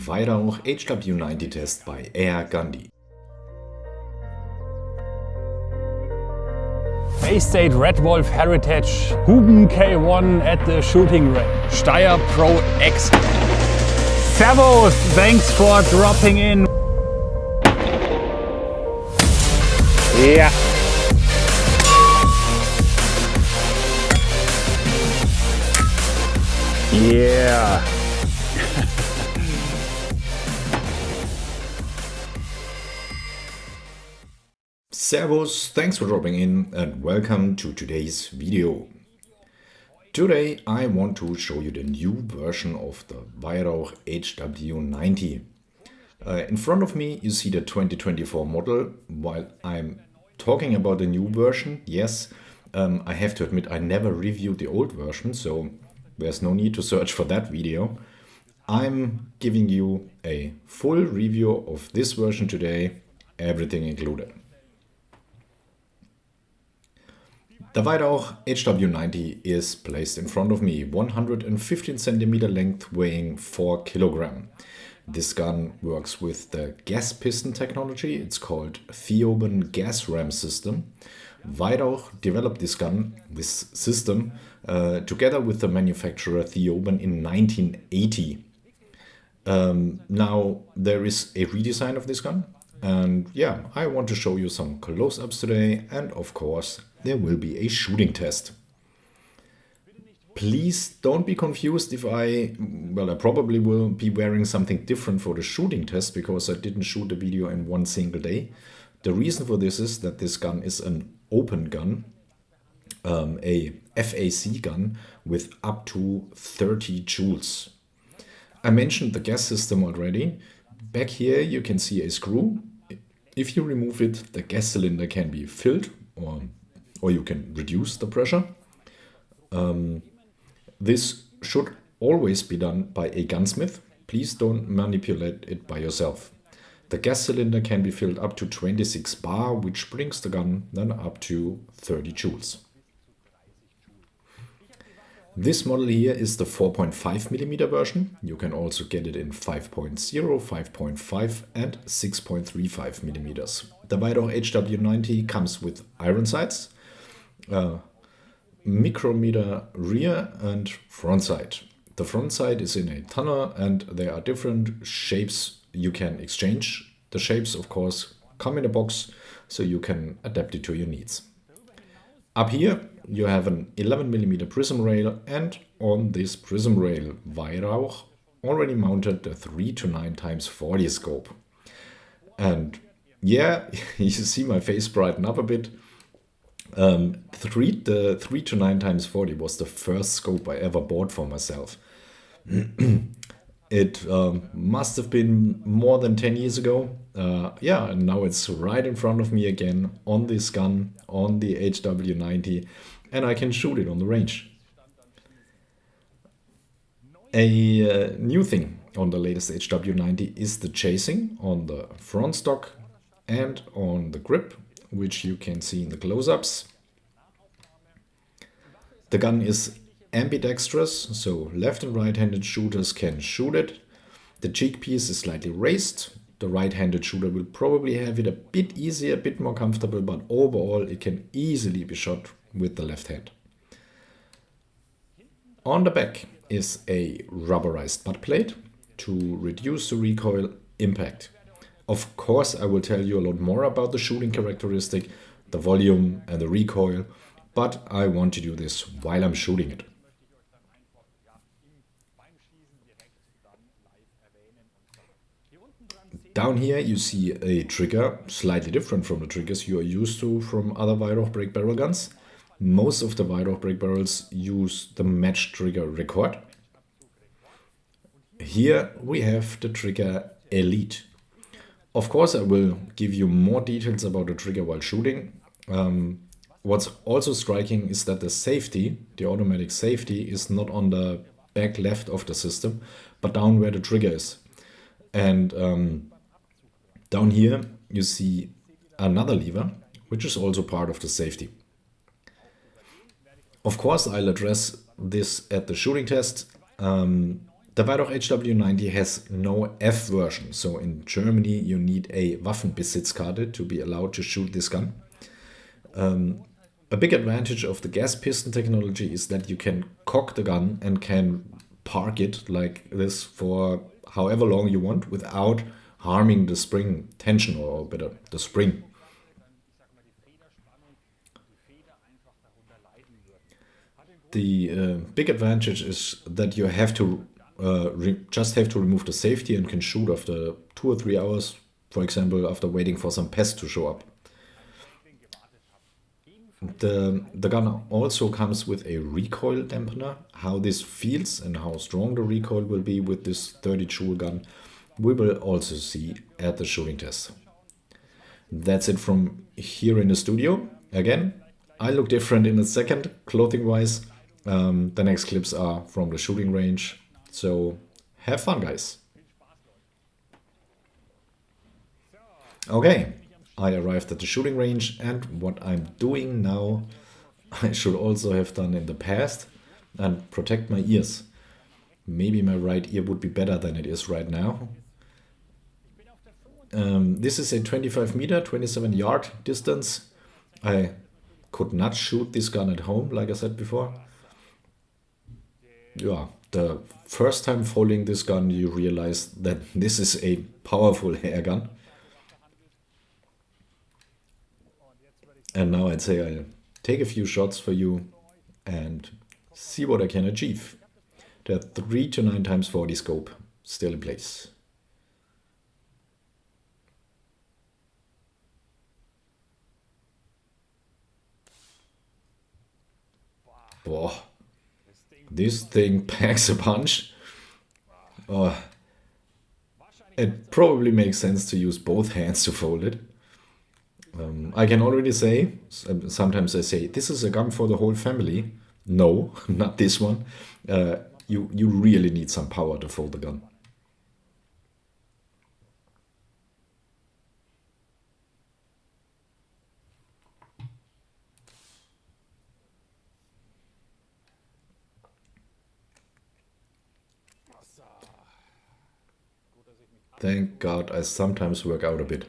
Weihrauch HW90 test by AirGhandi. Bay State Red Wolf Heritage Huben K1 at the shooting range. Steyr Pro X. Servus, thanks for dropping in. Yeah. Yeah. Servus, thanks for dropping in and welcome to today's video. Today I want to show you the new version of the Weihrauch HW90. In front of me you see the 2024 model. While I'm talking about the new version, yes, I have to admit I never reviewed the old version, so there's no need to search for that video. I'm giving you a full review of this version today, everything included. The Weihrauch HW90 is placed in front of me, 115 cm length, weighing 4 kg. This gun works with the gas piston technology. It's called Thioben gas ram system. Weihrauch developed this system together with the manufacturer Thioben in 1980. Now there is a redesign of this gun. And yeah, I want to show you some close-ups today, and of course there will be a shooting test. Please don't be confused if I probably will be wearing something different for the shooting test because I didn't shoot the video in one single day. The reason for this is that this gun is an open gun, a FAC gun with up to 30 joules. I mentioned the gas system already. Back here you can see a screw. If you remove it, the gas cylinder can be filled or you can reduce the pressure. This should always be done by a gunsmith. Please don't manipulate it by yourself. The gas cylinder can be filled up to 26 bar, which brings the gun then up to 30 joules. This model here is the 4.5mm version. You can also get it in 5.0, 5.5 and 6.35mm. The Weihrauch HW90 comes with iron sights, micrometer rear and front sight. The front sight is in a tunnel and there are different shapes you can exchange. The shapes of course come in a box so you can adapt it to your needs. Up here you have an 11mm prism rail, and on this prism rail Weihrauch already mounted the 3 to 9x40 scope. And yeah, you see my face brighten up a bit. The 3 to 9x40 was the first scope I ever bought for myself. It must have been more than 10 years ago. Yeah, and now it's right in front of me again on this gun, on the HW90, and I can shoot it on the range. A new thing on the latest HW90 is the chasing on the front stock and on the grip, which you can see in the close-ups. The gun is ambidextrous, so left and right-handed shooters can shoot it. The cheek piece is slightly raised. The right-handed shooter will probably have it a bit easier, a bit more comfortable, but overall it can easily be shot with the left hand. On the back is a rubberized butt plate to reduce the recoil impact. Of course, I will tell you a lot more about the shooting characteristic, the volume and the recoil, but I want to do this while I'm shooting it. Down here you see a trigger, slightly different from the triggers you are used to from other Weihrauch brake barrel guns. Most of the Weihrauch brake barrels use the match trigger record. Here we have the trigger Elite. Of course I will give you more details about the trigger while shooting. What's also striking is that the safety, the automatic safety, is not on the back left of the system, but down where the trigger is. And down here you see another lever, which is also part of the safety. Of course, I'll address this at the shooting test. The Weihrauch HW90 has no F version, so in Germany you need a Waffenbesitzkarte to be allowed to shoot this gun. A big advantage of the gas piston technology is that you can cock the gun and can park it like this for however long you want without harming the spring tension, or better, the spring. The big advantage is that you have to just have to remove the safety and can shoot after 2 or 3 hours, for example, after waiting for some pests to show up. The gun also comes with a recoil dampener. How this feels and how strong the recoil will be with this 30 joule gun, we will also see at the shooting test. That's it from here in the studio. Again, I look different in a second, clothing-wise. The next clips are from the shooting range. So have fun, guys. Okay, I arrived at the shooting range, and what I'm doing now, I should also have done in the past, and protect my ears. Maybe my right ear would be better than it is right now. This is a 25 meter, 27 yard distance. I could not shoot this gun at home, like I said before. Yeah, the first time folding this gun, you realize that this is a powerful air gun. And now I'd say I'll take a few shots for you and see what I can achieve. The 3 to 9 times 40 scope still in place. Boah, this thing packs a punch. It probably makes sense to use both hands to fold it. I can already say, sometimes I say, this is a gun for the whole family. No, not this one. You really need some power to fold the gun. Thank God I sometimes work out a bit.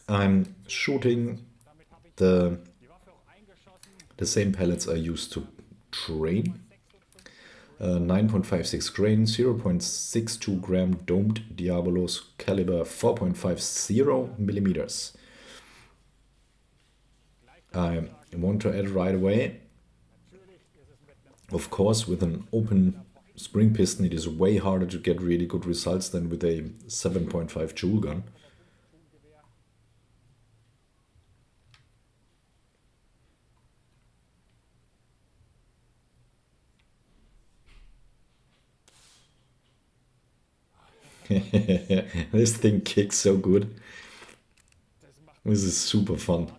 I'm shooting the same pellets I used to train. 9.56 grain, 0.62 gram domed Diabolos, caliber 4.50 millimeters. I want to add right away, of course, with an open spring piston it is way harder to get really good results than with a 7.5 joule gun. This thing kicks so good. This is super fun.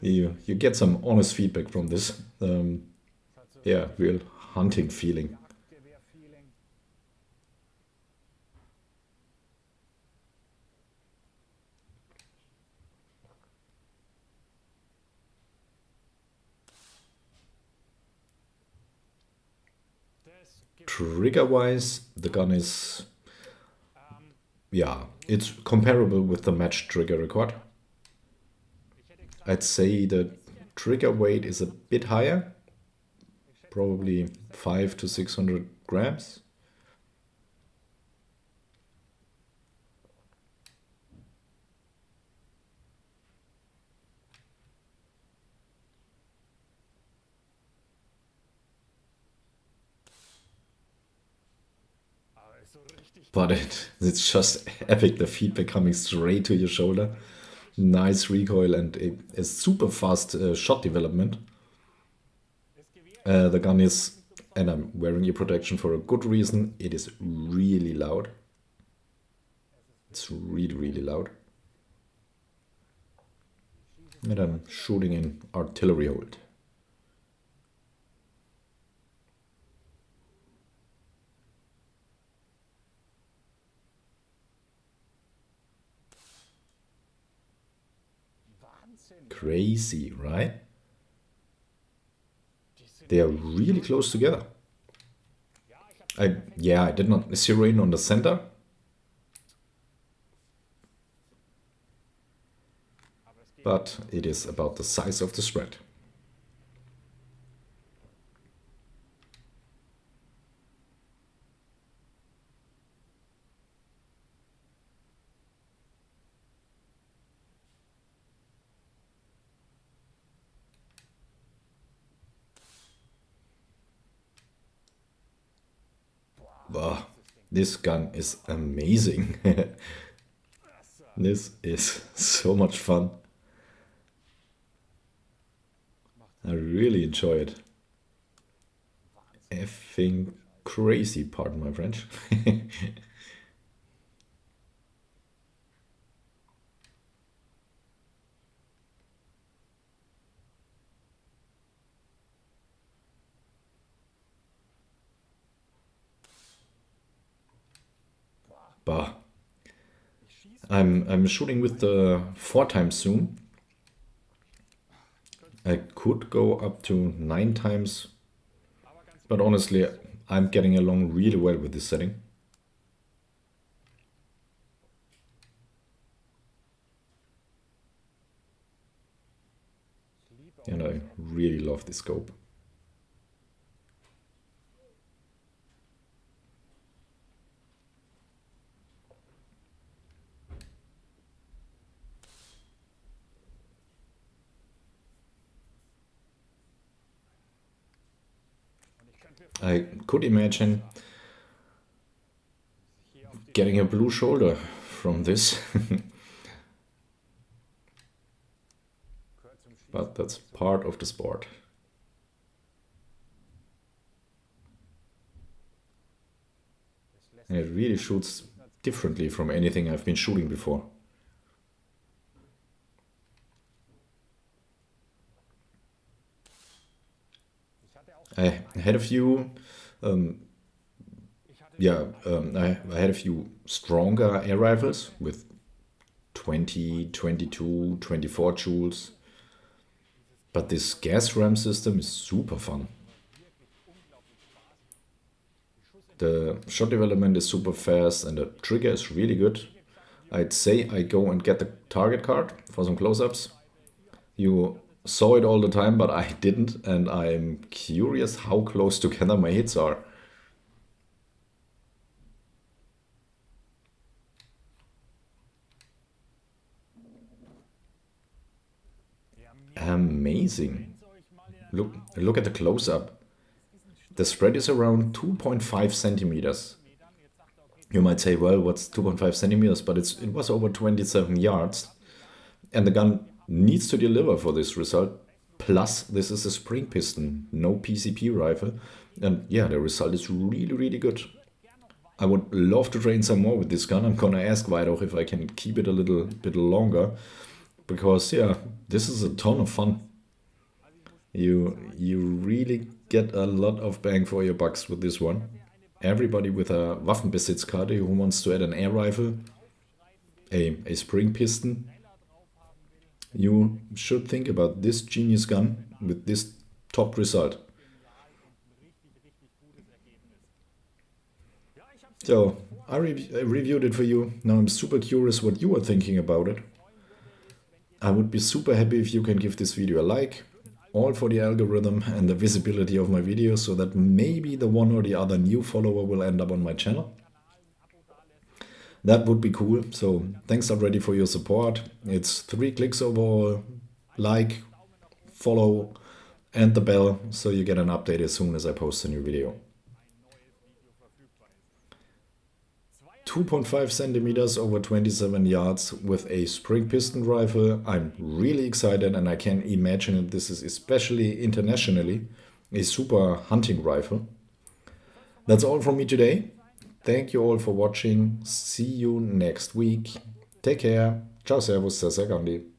You get some honest feedback from this. Yeah, real hunting feeling. Trigger-wise, the gun is, yeah, it's comparable with the matched trigger record. I'd say the trigger weight is a bit higher, probably 500 to 600 grams. But it's just epic, the feedback coming straight to your shoulder. Nice recoil and a super fast shot development. The gun is, and I'm wearing ear protection for a good reason, it is really loud. It's really, really loud. and I'm shooting in artillery hold. Crazy, right? They are really close together. I did not zero in on the center. But it is about the size of the spread. Wow, this gun is amazing. This is so much fun. I really enjoy it. Effing crazy, pardon my French. Bah. I'm shooting with the 4x zoom. I could go up to 9x, but honestly, I'm getting along really well with this setting. And I really love this scope. I could imagine getting a blue shoulder from this. But that's part of the sport. And it really shoots differently from anything I've been shooting before. I had a few, I had a few stronger air rifles with 20, 22, 24 joules. But this gas ram system is super fun. The shot development is super fast and the trigger is really good. I'd say I go and get the target card for some close-ups. You saw it all the time, but I didn't, and I'm curious how close together my hits are. Amazing. Look at the close-up. The spread is around 2.5 centimeters. You might say, well, what's 2.5 centimeters? But it was over 27 yards. And the gun needs to deliver for this result. Plus, this is a spring piston, no PCP rifle. And yeah, the result is really, really good. I would love to train some more with this gun. I'm gonna ask Weihrauch if I can keep it a little bit longer. Because yeah, this is a ton of fun. You really get a lot of bang for your bucks with this one. Everybody with a Waffenbesitzkarte who wants to add an air rifle, a spring piston, you should think about this genius gun with this top result. So I reviewed it for you. Now I'm super curious what you are thinking about it. I would be super happy if you can give this video a like, all for the algorithm and the visibility of my videos, so that maybe the one or the other new follower will end up on my channel. That would be cool. So thanks already for your support. It's 3 clicks overall, like, follow and the bell, so you get an update as soon as I post a new video. 2.5 centimeters over 27 yards with a spring piston rifle. I'm really excited, and I can imagine that this is, especially internationally, a super hunting rifle. That's all from me today. Thank you all for watching. See you next week. Take care. Ciao, servus, das ist AirGhandi.